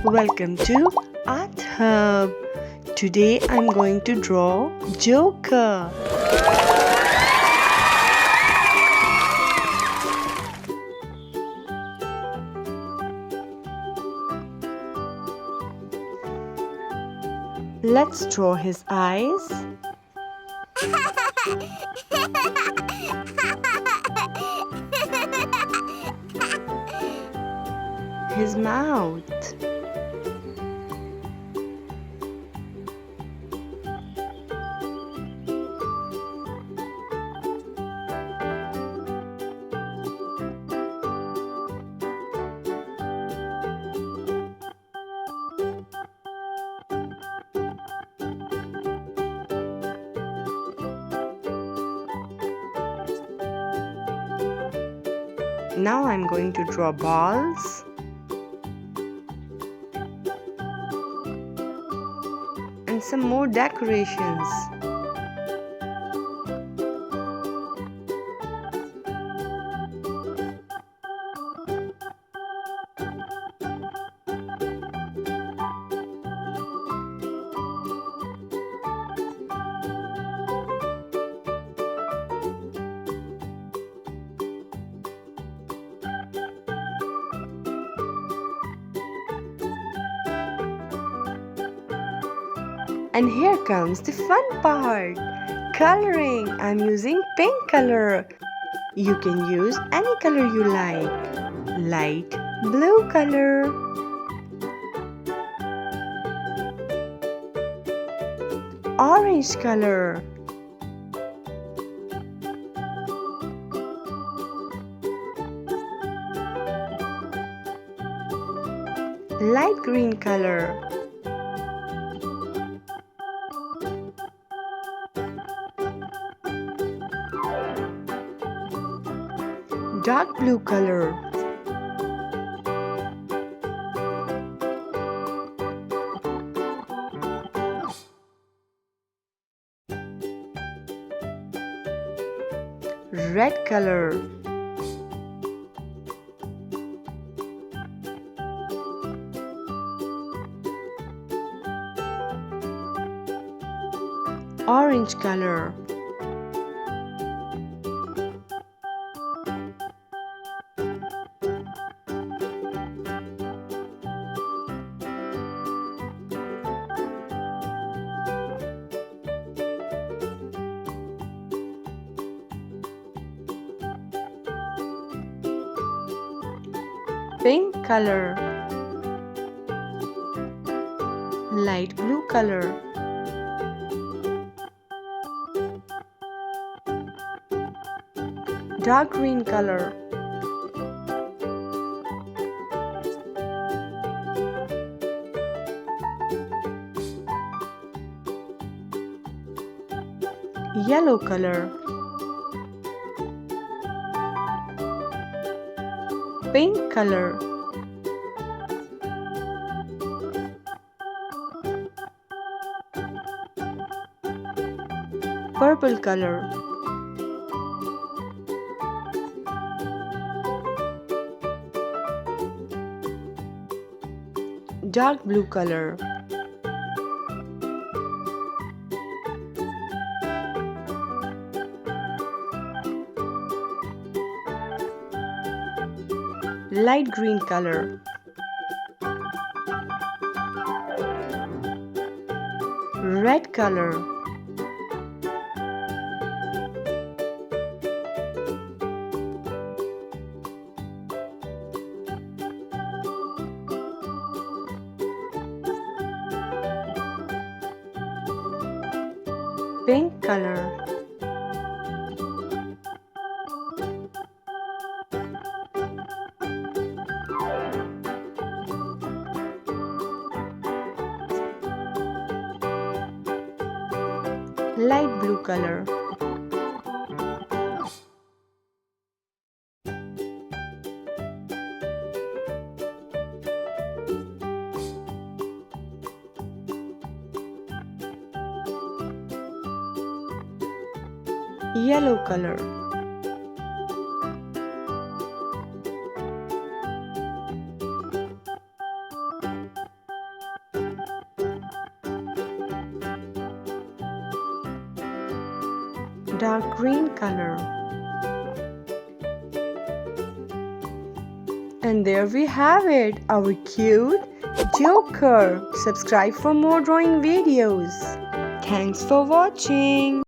Welcome to Art Hub. Today I'm going to draw Joker. Let's draw his eyes. His mouth. Now I'm going to draw balls. And some more decorations. And here comes the fun part, coloring. I'm using pink color. You can use any color you like. Light blue color. Orange color. Light green color. Dark blue color. Red color. Orange color. Pink color. Light blue color. Dark green color. Yellow color. Pink color. Purple color. Dark blue color. Light green color. Red color. Pink color. Light blue color. Yellow color. dark green color. And there we have it, our cute Joker. Subscribe for more drawing videos. Thanks for watching.